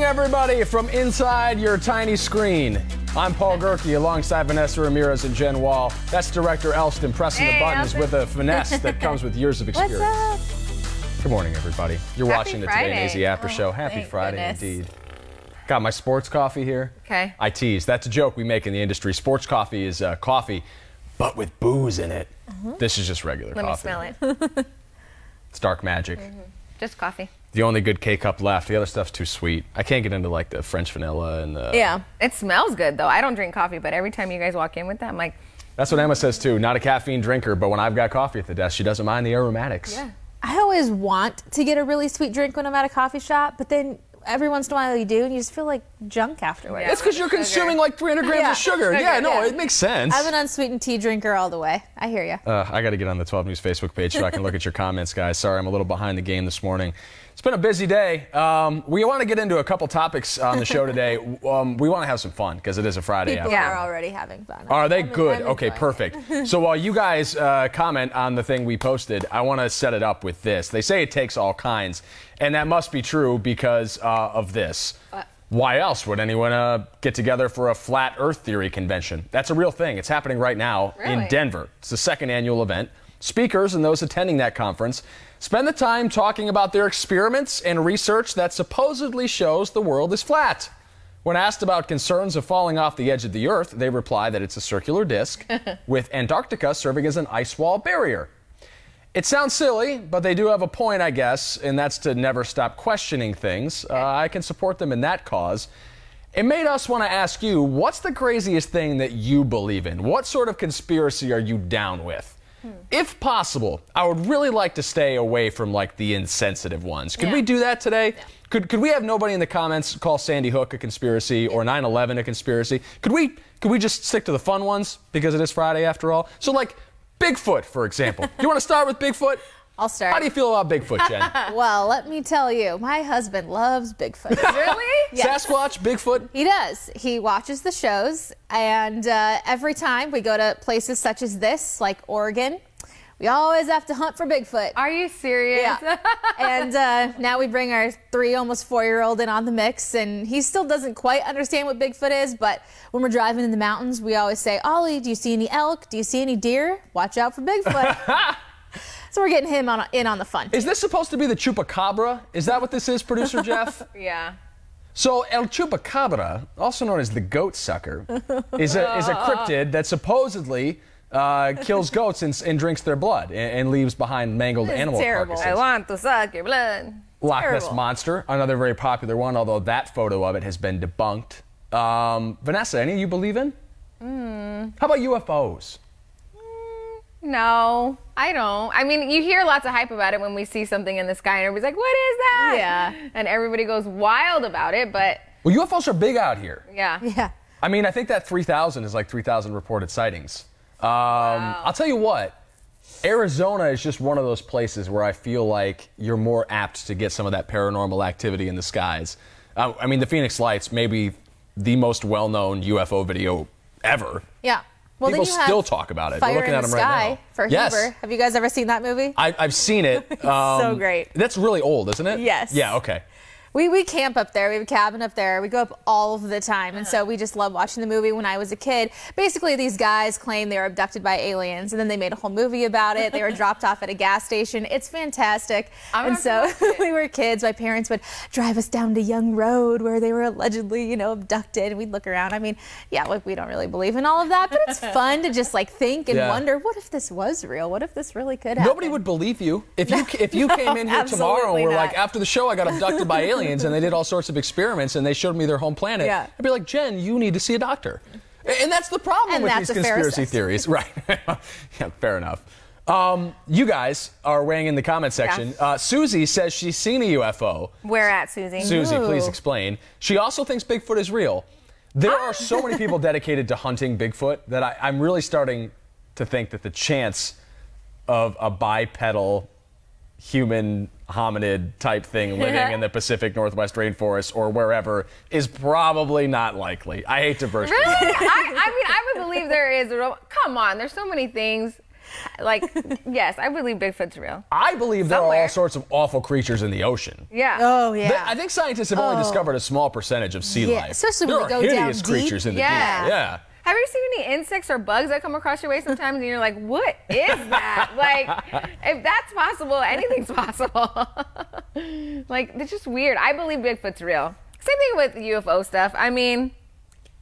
everybody, from inside your tiny screen. I'm Paul Gerke alongside Vanessa Ramirez and Jen Wall. That's Director Elston pressing the buttons with a finesse that comes with years of experience. What's up? Good morning, everybody. You're watching the Today and AZ After Show. Happy Friday, indeed. Got my sports coffee here. Okay. I tease. That's a joke we make in the industry. Sports coffee is coffee, but with booze in it. This is just regular coffee. Let me smell it. It's dark magic. Just coffee. The only good K-cup left. The other stuff's too sweet. I can't get into like the French vanilla and the... Yeah, it smells good though. I don't drink coffee, but every time you guys walk in with that, I'm like... That's what Emma says too. Not a caffeine drinker, but when I've got coffee at the desk, she doesn't mind the aromatics. Yeah. I always want to get a really sweet drink when I'm at a coffee shop, but then every once in a while you do, and you just feel like junk afterwards. Yeah, it's because you're consuming like 300 grams of sugar. Yeah, no, it makes sense. I'm an unsweetened tea drinker all the way. I hear you. I got to get on the 12 News Facebook page so I can look at your comments, guys. Sorry, I'm a little behind the game this morning. It's been a busy day. We want to get into a couple topics on the show today. We want to have some fun because it is a Friday. People are already having fun. Are they? Good. Okay, perfect. So while you guys comment on the thing we posted, I want to set it up with this. They say it takes all kinds, and that must be true because of this. Why else would anyone get together for a flat Earth theory convention? That's a real thing. It's happening right now in Denver. It's the second annual event. Speakers and those attending that conference spend the time talking about their experiments and research that supposedly shows the world is flat. When asked about concerns of falling off the edge of the Earth, they reply that it's a circular disk with Antarctica serving as an ice wall barrier. It sounds silly, but they do have a point, I guess, and that's to never stop questioning things. I can support them in that cause. It made us want to ask you, what's the craziest thing that you believe in? What sort of conspiracy are you down with? If possible, I would really like to stay away from like the insensitive ones. Could we do that today? Could we have nobody in the comments call Sandy Hook a conspiracy or 9/11 a conspiracy? Could we just stick to the fun ones because it is Friday after all? So like Bigfoot, for example. You want to start with Bigfoot? I'll start. How do you feel about Bigfoot, Jen? Well, let me tell you, my husband loves Bigfoot. Really? Yes. Sasquatch, Bigfoot? He does. He watches the shows, and every time we go to places such as this, like Oregon, we always have to hunt for Bigfoot. Are you serious? Yeah. And now we bring our almost 4-year-old in on the mix, and he still doesn't quite understand what Bigfoot is, but when we're driving in the mountains, we always say, Ollie, do you see any elk? Do you see any deer? Watch out for Bigfoot. So we're getting him in on the fun. Is this supposed to be the chupacabra? Is that what this is, producer Jeff? Yeah. So El Chupacabra, also known as the goat sucker, is a cryptid that supposedly kills goats and drinks their blood and leaves behind mangled animal carcasses. I want to suck your blood. Loch Ness Monster, another very popular one, although that photo of it has been debunked. Vanessa, any you believe in? How about UFOs? No, I don't. I mean, you hear lots of hype about it when we see something in the sky and everybody's like, what is that? Yeah. And everybody goes wild about it, but... Well, UFOs are big out here. Yeah. Yeah. I mean, I think that 3,000 is like 3,000 reported sightings. I'll tell you what, Arizona is just one of those places where I feel like you're more apt to get some of that paranormal activity in the skies. I mean, the Phoenix Lights, maybe the most well-known UFO video ever. Yeah. Well, People then you still have talk about it. Fire We're looking in at the them Sky right now. for Yes. Huber. Have you guys ever seen that movie? I've seen it. So great. That's really old, isn't it? Yes. Yeah, okay. We camp up there. We have a cabin up there. We go up all of the time. And so we just love watching the movie. When I was a kid, basically these guys claim they were abducted by aliens, and then they made a whole movie about it. They were dropped off at a gas station. It's fantastic. And so we were kids. My parents would drive us down to Young Road where they were allegedly, abducted. And we'd look around. I mean, yeah, like we don't really believe in all of that, but it's fun to just like think and wonder, what if this was real? What if this really could happen? Nobody would believe you. If you came in here tomorrow and were like, after the show I got abducted by aliens, and they did all sorts of experiments and they showed me their home planet, I'd be like, Jen, you need to see a doctor. And that's the problem with these conspiracy theories. Right. Yeah, fair enough. You guys are weighing in the comment section. Susie says she's seen a UFO. Where at, Susie? Susie, please explain. She also thinks Bigfoot is real. There are so many people dedicated to hunting Bigfoot that I'm really starting to think that the chance of a bipedal human hominid type thing living in the Pacific Northwest rainforest or wherever is probably not likely. I hate to burst. Really? I mean, I would believe there is. Come on, there's so many things. Like, yes, I believe Bigfoot's real. I believe there are Somewhere. all sorts of awful creatures in the ocean. Yeah. Oh, yeah. I think scientists have only discovered a small percentage of sea life. Especially there when they are go down hideous deep. creatures in the Yeah. deep. Yeah. Have you seen any insects or bugs that come across your way sometimes and you're like, what is that? Like, if that's possible, anything's possible. Like, it's just weird. I believe Bigfoot's real. Same thing with UFO stuff. I mean,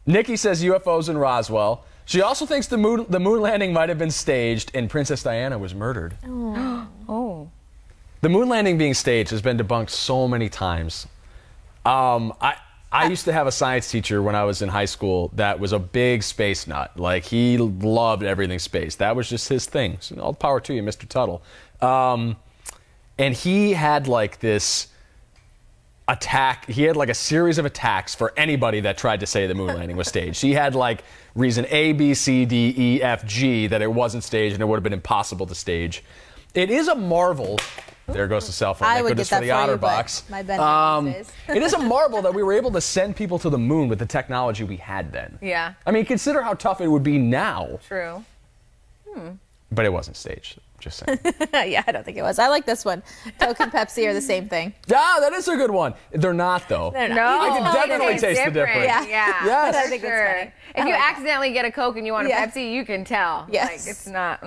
Nikki says UFOs in Roswell. She also thinks the moon landing might have been staged and Princess Diana was murdered. oh. The moon landing being staged has been debunked so many times. I used to have a science teacher when I was in high school that was a big space nut. Like, he loved everything space. That was just his thing. So all the power to you, Mr. Tuttle. And he had like this attack. He had like a series of attacks for anybody that tried to say the moon landing was staged. He had like reason A, B, C, D, E, F, G that it wasn't staged and it would have been impossible to stage. It is a marvel. There goes the cell phone. I Thank would goodness get for that the for you, OtterBox. but my Ben is. It is a marvel that we were able to send people to the moon with the technology we had then. Yeah. I mean, consider how tough it would be now. True. But it wasn't staged. Just saying. Yeah, I don't think it was. I like this one. Coke and Pepsi are the same thing. Yeah, that is a good one. They're not, though. They're not. No, I can it definitely tastes taste the different. difference. Yeah. Yes. I think it's Sure. funny. If you accidentally get a Coke and you want a Yeah. Pepsi, you can tell. Yes. Like, it's not,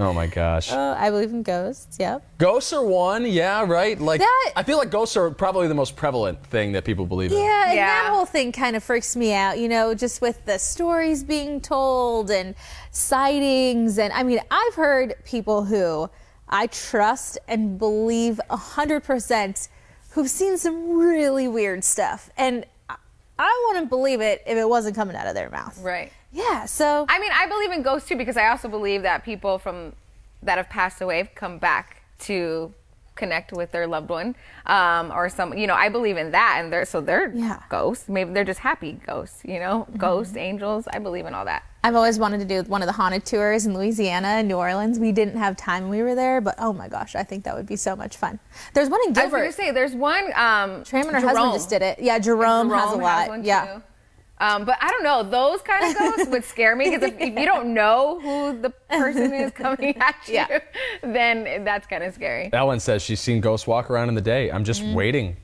Oh, my gosh. I believe in ghosts. Yep. Ghosts are one, yeah, right? Like, That- I feel like ghosts are probably the most prevalent thing that people believe in. Yeah, and Yeah. that whole thing kind of freaks me out, you know, just with the stories being told and sightings. And I mean, I've heard people who I trust and believe 100% who've seen some really weird stuff. And I wouldn't believe it if it wasn't coming out of their mouth. right. Yeah, so. I mean, I believe in ghosts too because I also believe that people that have passed away come back to connect with their loved one, or some. You know, I believe in that, and they're Yeah. ghosts. Maybe they're just happy ghosts. You know, ghosts, angels. I believe in all that. I've always wanted to do one of the haunted tours in Louisiana and New Orleans. We didn't have time when we were there, but oh my gosh, I think that would be so much fun. There's one in I was going Gilbert. to say, there's one. Tram and her Jerome. husband just did it. Yeah, Jerome has a lot. one, Yeah. too. But I don't know. Those kind of ghosts would scare me because if you don't know who the person is coming at you, Yeah. then that's kind of scary. Ellen says she's seen ghosts walk around in the day. I'm just waiting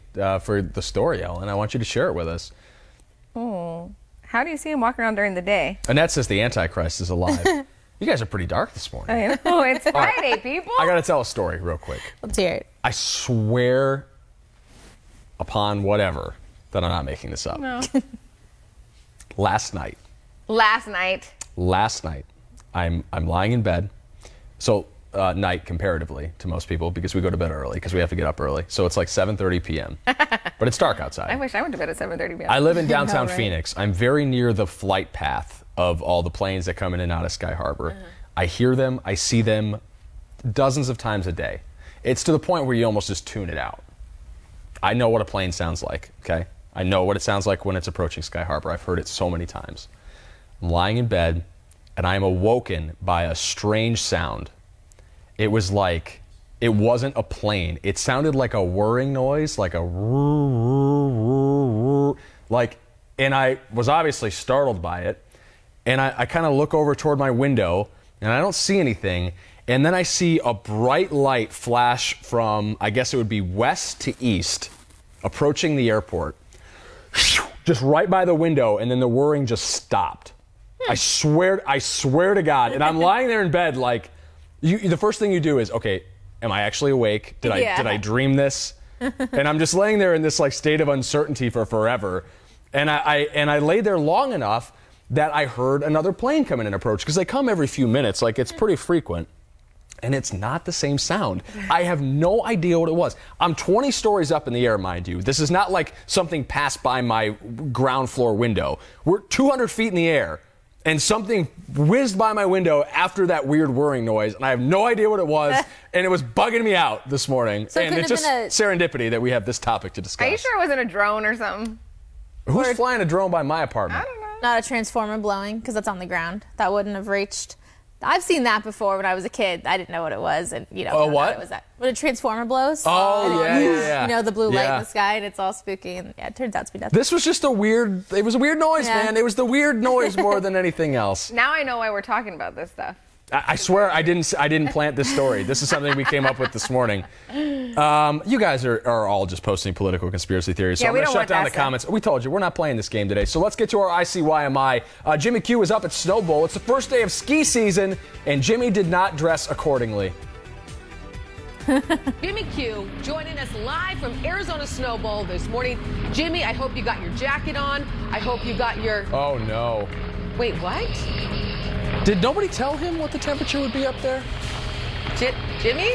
for the story, Ellen. I want you to share it with us. Oh, how do you see him walk around during the day? Annette says the Antichrist is alive. You guys are pretty dark this morning. I know it's Friday, people. I got to tell a story real quick. Let's hear it. I swear upon whatever that I'm not making this up. No. Last night, I'm lying in bed. So night comparatively to most people because we go to bed early because we have to get up early. So it's like 7:30 p.m. But it's dark outside. I wish I went to bed at 7:30 p.m. I live in downtown right? Phoenix. I'm very near the flight path of all the planes that come in and out of Sky Harbor. I hear them, I see them dozens of times a day. It's to the point where you almost just tune it out. I know what a plane sounds like, okay? I know what it sounds like when it's approaching Sky Harbor. I've heard it so many times. I'm lying in bed, and I am awoken by a strange sound. It was like, it wasn't a plane. It sounded like a whirring noise, like a like, and I was obviously startled by it. And I kind of look over toward my window, and I don't see anything. And then I see a bright light flash from, I guess it would be west to east, approaching the airport. Just right by the window, and then the whirring just stopped. I swear to God. And I'm lying there in bed like, the first thing you do is, okay, am I actually awake? Did I dream this? And I'm just laying there in this like state of uncertainty for forever. And I lay there long enough that I heard another plane come in and approach, because they come every few minutes, like it's pretty frequent. And it's not the same sound. I have no idea what it was. I'm 20 stories up in the air, mind you. This is not like something passed by my ground floor window. We're 200 feet in the air, and something whizzed by my window after that weird whirring noise, and I have no idea what it was, and it was bugging me out this morning. So it and couldn't it's have just been serendipity that we have this topic to discuss. Are you sure it wasn't a drone or something? Who's flying a drone by my apartment? I don't know. Not a transformer blowing, because that's on the ground. That wouldn't have reached. I've seen that before when I was a kid. I didn't know what it was, and you know. Oh, I what? thought it was that. When a transformer blows. Oh, yeah. You know, the blue light Yeah. in the sky, and it's all spooky, and yeah, it turns out to be nothing. This was just it was a weird noise, Yeah. man. It was the weird noise more than anything else. Now I know why we're talking about this stuff. I swear I didn't plant this story. This is something we came up with this morning. You guys are all just posting political conspiracy theories. So I'm going to shut down the comments. We told you, we're not playing this game today. So let's get to our ICYMI. Jimmy Q is up at Snowbowl. It's the first day of ski season, and Jimmy did not dress accordingly. Jimmy Q joining us live from Arizona Snowbowl this morning. Jimmy, I hope you got your jacket on. I hope you got your... Oh, no. Wait, what? Did nobody tell him what the temperature would be up there? Jimmy?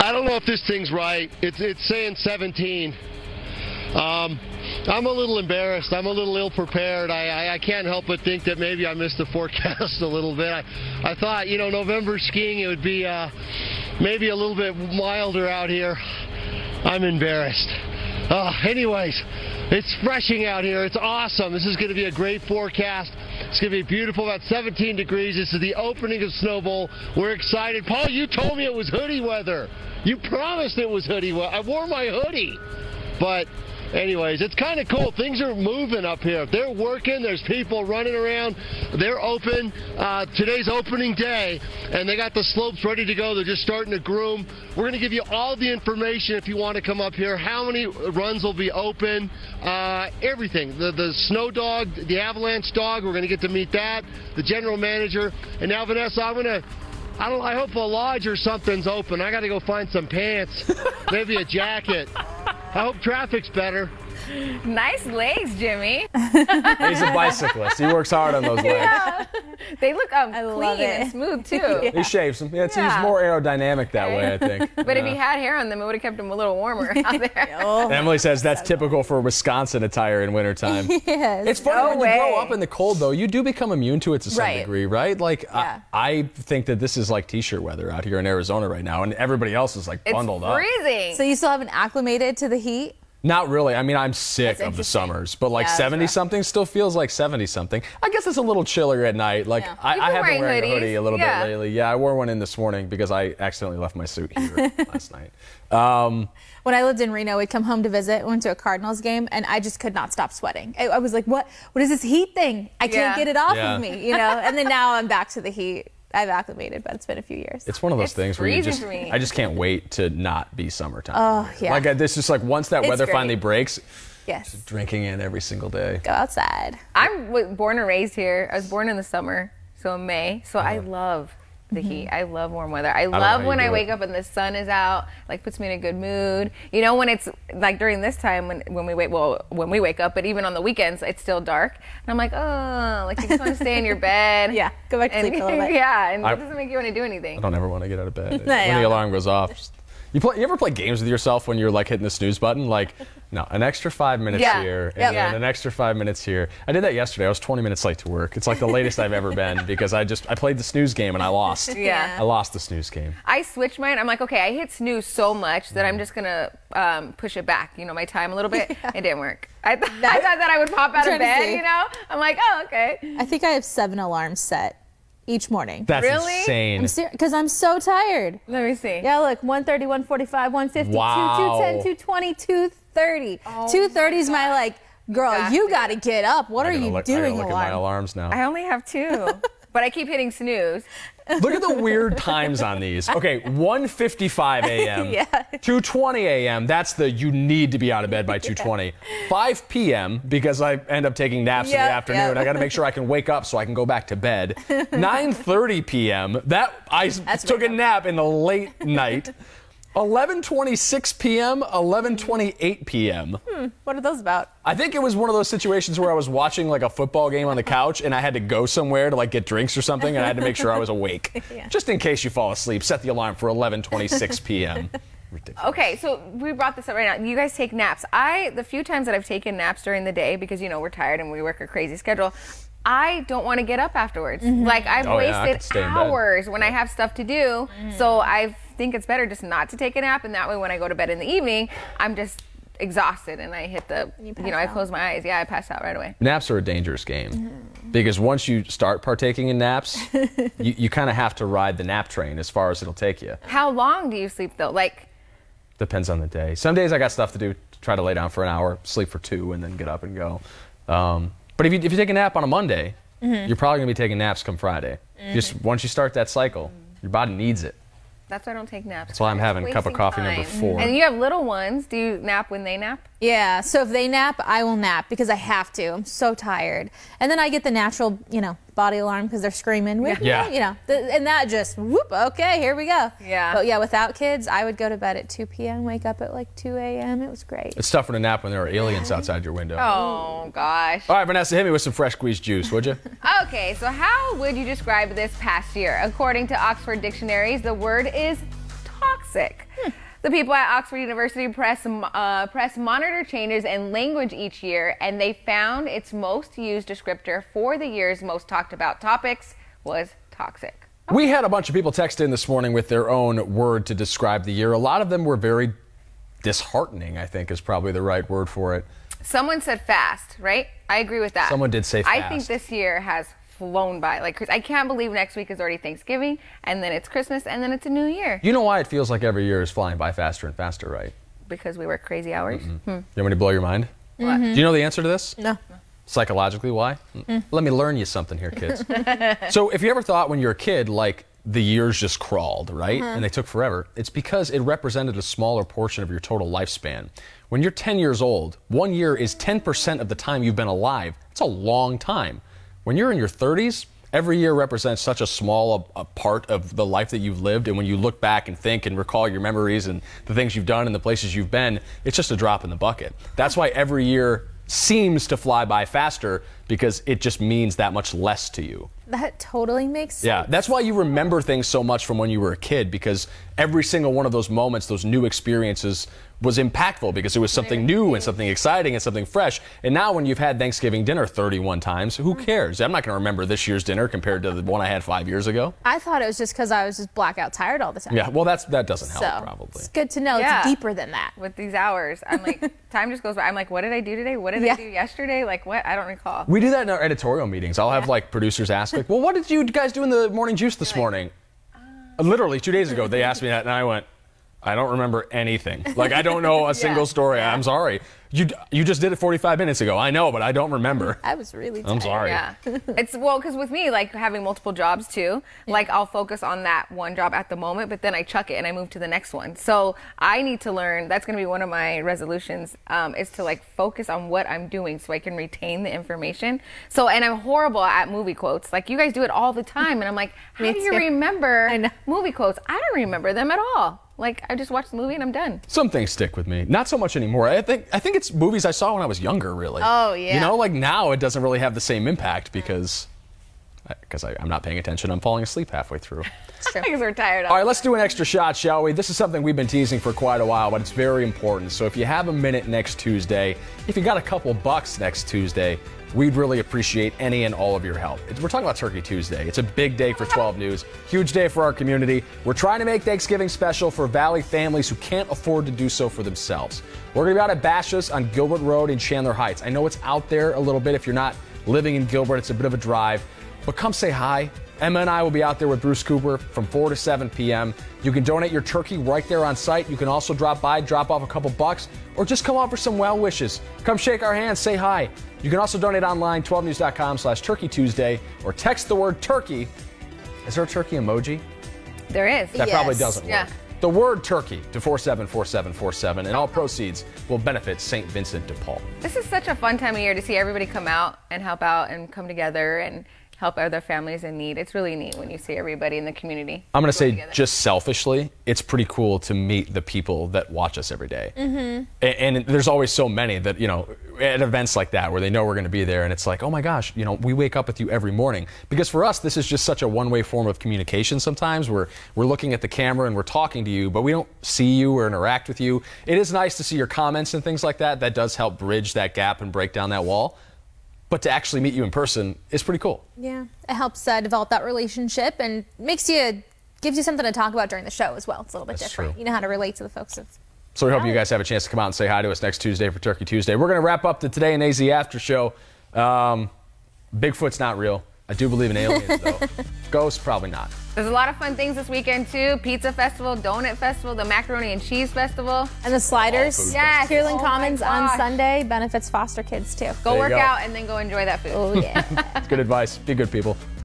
I don't know if this thing's right. It's saying 17. I'm a little embarrassed. I'm a little ill-prepared. I can't help but think that maybe I missed the forecast a little bit. I thought, you know, November skiing, it would be maybe a little bit milder out here. I'm embarrassed. Anyways, it's freshing out here. It's awesome. This is going to be a great forecast. It's going to be beautiful, about 17 degrees. This is the opening of Snowbowl. We're excited. Paul, you told me it was hoodie weather. You promised it was hoodie weather. I wore my hoodie. But anyways, it's kind of cool. Things are moving up here. They're working. There's people running around. They're open. Today's opening day, and they got the slopes ready to go. They're just starting to groom. We're going to give you all the information if you want to come up here. How many runs will be open? Everything. The snow dog, the avalanche dog, we're going to get to meet that. The general manager. And now, Vanessa, I hope a lodge or something's open. I got to go find some pants, maybe a jacket. I hope traffic's better. Nice legs, Jimmy. He's a bicyclist. He works hard on those legs. Yeah. They look clean and smooth, too. Yeah. He shaves them. Yeah, he's more aerodynamic that way, I think. But if he had hair on them, it would have kept him a little warmer out there. Emily says that's typical for Wisconsin attire in wintertime. Yes. It's funny when you grow up in the cold, though, you do become immune to it to some degree, right? Like, I think that this is like T-shirt weather out here in Arizona right now, and everybody else is like bundled up. It's freezing. So you still haven't acclimated to the heat? Not really. I mean, I'm sick of the summers, but like 70-something still feels like 70-something. I guess it's a little chillier at night. Like I have been wearing a hoodie a little bit lately. Yeah, I wore one in this morning because I accidentally left my suit here last night. When I lived in Reno, we'd come home to visit, went to a Cardinals game, and I just could not stop sweating. I was like, what is this heat thing? I can't get it off of me, you know? And then now I'm back to the heat. I've acclimated, but it's been a few years. It's one of those things where I just can't wait to not be summertime. Oh, yeah. Like this just like once that weather finally breaks, just drinking in every single day. Go outside. I'm born and raised here. I was born in the summer, so in May. So I love the heat. I love warm weather. I love when I wake up and the sun is out, like puts me in a good mood. You know, when it's like during this time when we wake up, but even on the weekends, it's still dark. And I'm like, oh, like you just want to stay in your bed. Go back to sleep a little bit. And it doesn't make you want to do anything. I don't ever want to get out of bed when the alarm goes off. You ever play games with yourself when you're like hitting the snooze button? Like, no, an extra 5 minutes here, and then an extra 5 minutes here. I did that yesterday. I was 20 minutes late to work. It's like the latest I've ever been because I played the snooze game and I lost. I lost the snooze game. I switched mine. I'm like, okay, I hit snooze so much that I'm just gonna push it back, you know, my time a little bit. It didn't work. I thought that I would pop out of bed, you know? I'm like, oh, okay. I think I have 7 alarms set each morning. That's insane. Because I'm so tired. Let me see. Yeah, look, 1:30, 1:45, 1:50, 2:10, 2:20, 2:30. 2:30 is my like, girl, you got to get up. What are you doing? I gotta look at my alarms now. I only have 2, but I keep hitting snooze. Look at the weird times on these. Okay, 1:55 a.m., 2:20 a.m. That's the you need to be out of bed by 2:20. 5 p.m. because I end up taking naps in the afternoon. I got to make sure I can wake up so I can go back to bed. 9:30 p.m. I took a nap in the late night. 11:26 p.m., 11:28 p.m. What are those about? I think it was one of those situations where I was watching like a football game on the couch and I had to go somewhere to like get drinks or something and I had to make sure I was awake. Just in case you fall asleep, set the alarm for 11:26 p.m. Ridiculous. Okay, so we brought this up right now. You guys take naps. The few times that I've taken naps during the day, because, you know, we're tired and we work a crazy schedule, I don't want to get up afterwards. Like, I've wasted hours when I have stuff to do. So I think it's better just not to take a nap, and that way when I go to bed in the evening, I'm just exhausted and I hit I close my eyes. I pass out right away. Naps are a dangerous game because once you start partaking in naps, you kind of have to ride the nap train as far as it'll take you. How long do you sleep though? Like, depends on the day. Some days I got stuff to do, try to lay down for an hour, sleep for 2, and then get up and go. But if you take a nap on a Monday, you're probably going to be taking naps come Friday. Just once you start that cycle, your body needs it. That's why I don't take naps. That's why I'm having a cup of coffee number 4. And you have little ones. Do you nap when they nap? Yeah, so if they nap, I will nap because I have to. I'm so tired. And then I get the natural, body alarm because they're screaming. Yeah. And that just, whoop, okay, here we go. Yeah. But yeah, without kids, I would go to bed at 2 p.m., wake up at like 2 a.m. It was great. It's tougher to nap when there are aliens outside your window. Oh, gosh. All right, Vanessa, hit me with some fresh squeezed juice, would you? Okay, so how would you describe this past year? According to Oxford dictionaries, the word is toxic. The people at Oxford University press monitor changes in language each year, and they found its most used descriptor for the year's most talked about topics was toxic. We had a bunch of people text in this morning with their own word to describe the year. A lot of them were very disheartening, I think is probably the right word for it. Someone said fast, right? I agree with that. Someone did say fast. I think this year has flown by. Like, I can't believe next week is already Thanksgiving, and then it's Christmas, and then it's a new year. You know why it feels like every year is flying by faster and faster, right? Because we work crazy hours. You want me to blow your mind? What? Do you know the answer to this? No. Psychologically, why? Let me learn you something here, kids. So if you ever thought when you were a kid, like, the years just crawled, right? And they took forever. It's because it represented a smaller portion of your total lifespan. When you're 10 years old, 1 year is 10% of the time you've been alive. It's a long time. When you're in your 30s, every year represents such a small a part of the life that you've lived, and when you look back and think and recall your memories and the things you've done and the places you've been, it's just a drop in the bucket. That's why every year seems to fly by faster, because it just means that much less to you. That totally makes sense. Yeah, that's why you remember things so much from when you were a kid, because every single one of those moments, those new experiences, was impactful because it was something new and something exciting and something fresh. And now when you've had Thanksgiving dinner 31 times, who cares? I'm not going to remember this year's dinner compared to the one I had 5 years ago. I thought it was just because I was just blackout tired all the time. Yeah, well, that doesn't help, probably. It's good to know Yeah. it's deeper than that. With these hours, I'm like, time just goes by. I'm like, what did I do today? What did I do yesterday? Like, what? I don't recall. We do that in our editorial meetings. I'll have like producers ask, like, well, what did you guys do in the morning juice this morning? Literally 2 days ago, they asked me that, and I went, I don't remember anything. Like, I don't know a single story. I'm sorry. You just did it 45 minutes ago. I know, but I don't remember. I was really tired. I'm sorry. Yeah. It's, well, because with me, like, having multiple jobs too, like, I'll focus on that one job at the moment, but then I chuck it and I move to the next one. So I need to learn, that's going to be one of my resolutions, is to, like, focus on what I'm doing so I can retain the information. So, and I'm horrible at movie quotes. Like, you guys do it all the time, and I'm like, how do you remember movie quotes? I don't remember them at all. Like, I just watch the movie and I'm done. Some things stick with me. Not so much anymore. I think it's movies I saw when I was younger, really. Oh, yeah. You know, like now it doesn't really have the same impact because I'm not paying attention. I'm falling asleep halfway through. Because we're tired. All right, let's do an extra shot, shall we? This is something we've been teasing for quite a while, but it's very important. So if you have a minute next Tuesday, if you got a couple bucks next Tuesday, we'd really appreciate any and all of your help. We're talking about Turkey Tuesday. It's a big day for 12 News, huge day for our community. We're trying to make Thanksgiving special for Valley families who can't afford to do so for themselves. We're going to be out at Bashas' on Gilbert Road in Chandler Heights. I know it's out there a little bit. If you're not living in Gilbert, it's a bit of a drive, but come say hi. Emma and I will be out there with Bruce Cooper from 4 to 7 p.m. You can donate your turkey right there on site. You can also drop by, drop off a couple bucks, or just come offer some well wishes. Come shake our hands, say hi. You can also donate online, 12news.com/Turkey Tuesday, or text the word turkey. Is there a turkey emoji? There is. That probably doesn't work. Yeah. The word turkey to 474747, and all proceeds will benefit St. Vincent de Paul. This is such a fun time of year to see everybody come out and help out and come together and help other families in need. It's really neat when you see everybody in the community. I'm going to say, just selfishly, it's pretty cool to meet the people that watch us every day. And there's always so many that, you know, at events like that where they know we're going to be there, and it's like, oh my gosh, you know, we wake up with you every morning. Because for us, this is just such a one-way form of communication sometimes. We're looking at the camera and we're talking to you, but we don't see you or interact with you. It is nice to see your comments and things like that. That does help bridge that gap and break down that wall. But to actually meet you in person is pretty cool. Yeah, it helps develop that relationship and gives you something to talk about during the show as well. It's a little bit different. You know how to relate to the folks. So we hope you guys have a chance to come out and say hi to us next Tuesday for Turkey Tuesday. We're going to wrap up the Today in AZ After Show. Bigfoot's not real. I do believe in aliens, though. Ghosts, probably not. There's a lot of fun things this weekend too. Pizza Festival, Donut Festival, the Macaroni and Cheese Festival. And the sliders. Yes. Kierland Oh my Commons on gosh. Sunday benefits foster kids too. Go There you work go. out and then go enjoy that food. Oh yeah. It's good advice. Be good people.